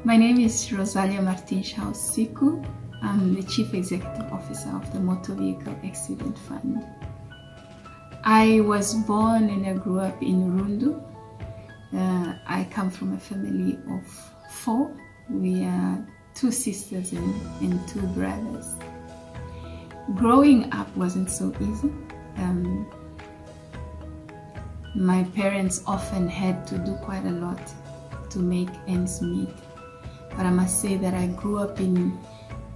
My name is Rosalia Martins-Hausiku. I'm the Chief Executive Officer of the Motor Vehicle Accident Fund. I was born and I grew up in Rundu. I come from a family of 4. We are 2 sisters and 2 brothers. Growing up wasn't so easy. My parents often had to do quite a lot to make ends meet. But I must say that I grew up in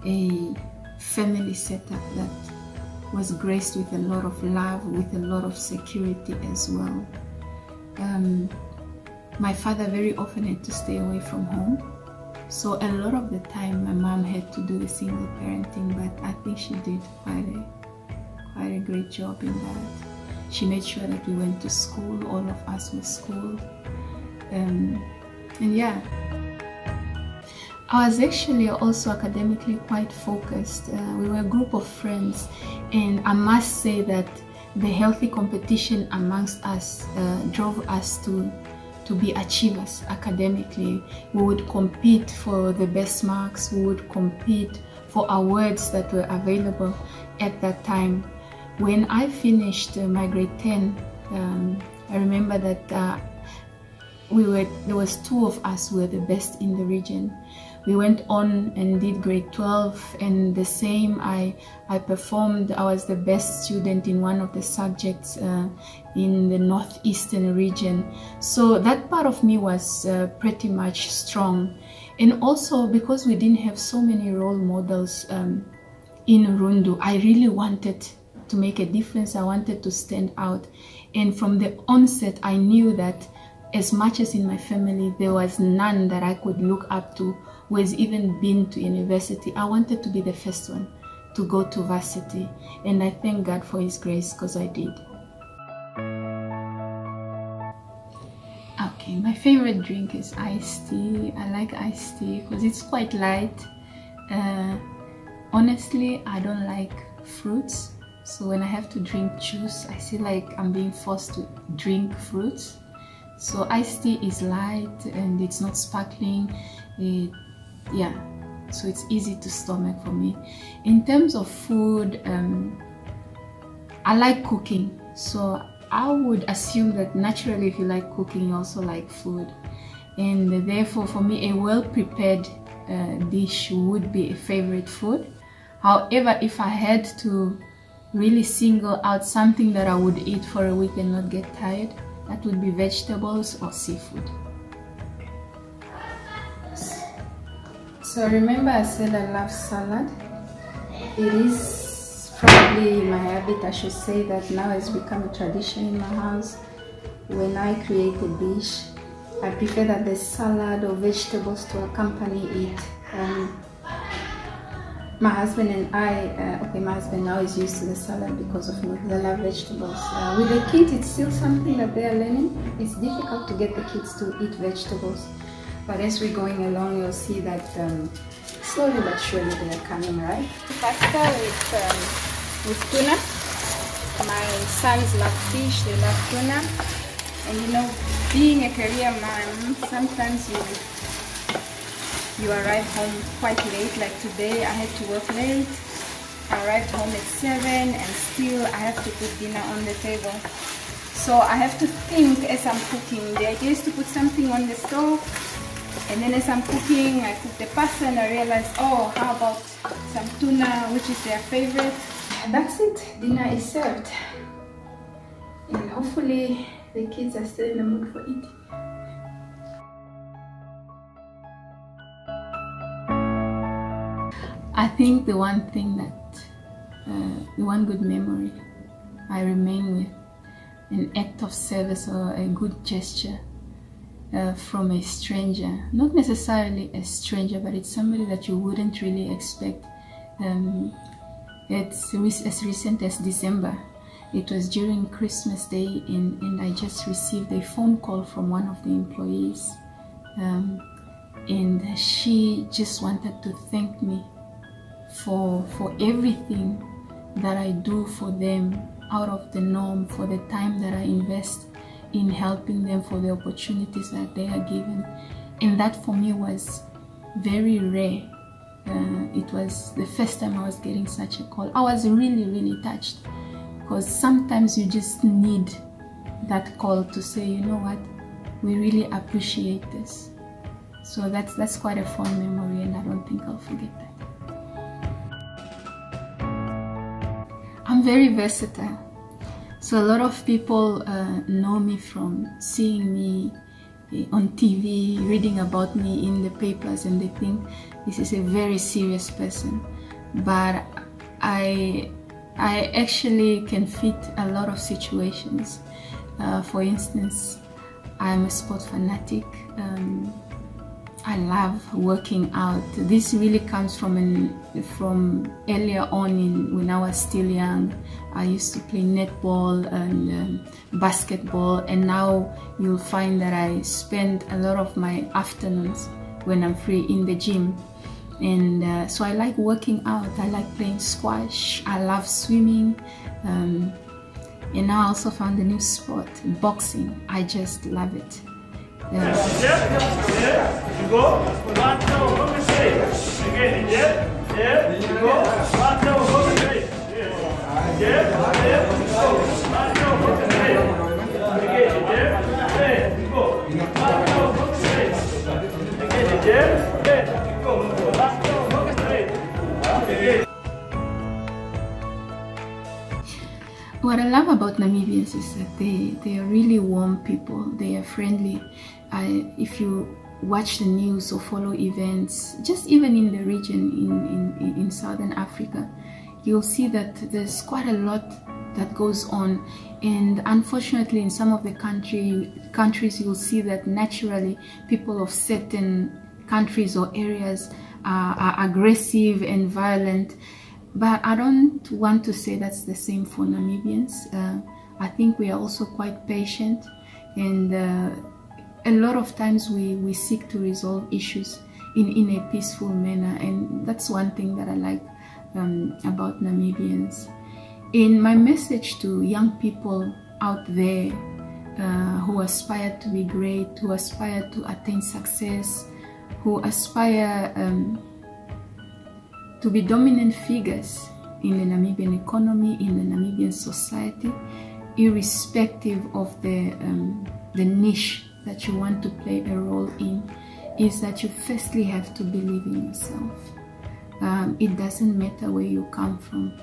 a family setup that was graced with a lot of love, with a lot of security as well. My father very often had to stay away from home. So a lot of the time my mom had to do the single parenting, but I think she did quite a great job in that. She made sure that we went to school, all of us were school. And yeah. I was actually also academically quite focused. We were a group of friends, and I must say that the healthy competition amongst us drove us to be achievers academically. We would compete for the best marks, we would compete for awards that were available at that time. When I finished my grade 10, I remember that there was 2 of us who were the best in the region. We went on and did grade 12, and the same, I performed. I was the best student in one of the subjects in the northeastern region. So that part of me was pretty much strong. And also because we didn't have so many role models in Rundu, I really wanted to make a difference. I wanted to stand out. And from the onset, I knew that as much as in my family, there was none that I could look up to who has even been to university. I wanted to be the first one to go to varsity. And I thank God for His grace, because I did. Okay, my favorite drink is iced tea. I like iced tea because it's quite light. Honestly, I don't like fruits. So when I have to drink juice, I feel like I'm being forced to drink fruits. So iced tea is light and it's not sparkling. Yeah, so it's easy to stomach for me. In terms of food, I like cooking. So I would assume that naturally if you like cooking, you also like food. And therefore for me, a well-prepared dish would be a favorite food. However, if I had to really single out something that I would eat for a week and not get tired, that would be vegetables or seafood. So remember I said I love salad. It is probably my habit, I should say, that now has become a tradition in my house. When I create a dish, I prefer that there's salad or vegetables to accompany it. My husband and I, my husband now is used to the salad because of me. They love vegetables. With the kids, it's still something that they are learning. It's difficult to get the kids to eat vegetables. But as we're going along, you'll see that slowly but surely they are coming, right? Pasta with tuna. My sons love fish, they love tuna. And you know, being a career mom, sometimes you arrive home quite late. Like today, I had to work late. I arrived home at 7 and still I have to put dinner on the table. So I have to think as I'm cooking. The idea is to put something on the stove. And then as I'm cooking, I cook the pasta and I realize, oh, how about some tuna, which is their favorite. And that's it. Dinner is served. And hopefully the kids are still in the mood for eating. I think the one thing that, the one good memory I remain with, an act of service or a good gesture from a stranger, not necessarily a stranger, but it's somebody that you wouldn't really expect. It's as recent as December. It was during Christmas Day, and I just received a phone call from one of the employees, and she just wanted to thank me for everything that I do for them out of the norm, for the time that I invest in helping them, for the opportunities that they are given. And that for me was very rare. It was the first time I was getting such a call. I was really, really touched, because sometimes you just need that call to say, you know what, we really appreciate this. So that's quite a fond memory, and I don't think I'll forget that. I'm very versatile. So a lot of people know me from seeing me on TV, reading about me in the papers, and they think this is a very serious person. But I actually can fit a lot of situations. For instance, I'm a sport fanatic. I love working out. This really comes from earlier on when I was still young. I used to play netball and basketball, and now you'll find that I spend a lot of my afternoons when I'm free in the gym. And so I like working out. I like playing squash. I love swimming. And now I also found a new sport, boxing. I just love it. What I love about Namibians is that they are really warm people. They are friendly. If you watch the news or follow events, just even in the region in Southern Africa, you'll see that there's quite a lot that goes on. And unfortunately, in some of the countries, you'll see that naturally people of certain countries or areas are aggressive and violent. But I don't want to say that's the same for Namibians. I think we are also quite patient, and a lot of times we seek to resolve issues in a peaceful manner, and that's one thing that I like about Namibians. In my message to young people out there who aspire to be great, who aspire to attain success, who aspire to be dominant figures in the Namibian economy, in the Namibian society, irrespective of the niche that you want to play a role in, is that you firstly have to believe in yourself. It doesn't matter where you come from.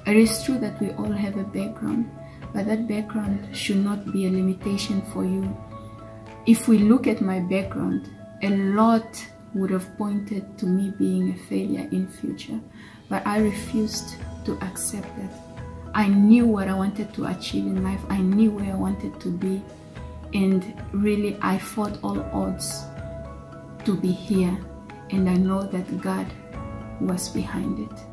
It is true that we all have a background, but that background should not be a limitation for you. If we look at my background, a lot would have pointed to me being a failure in future, but I refused to accept that. I knew what I wanted to achieve in life. I knew where I wanted to be, and really I fought all odds to be here, and I know that God was behind it.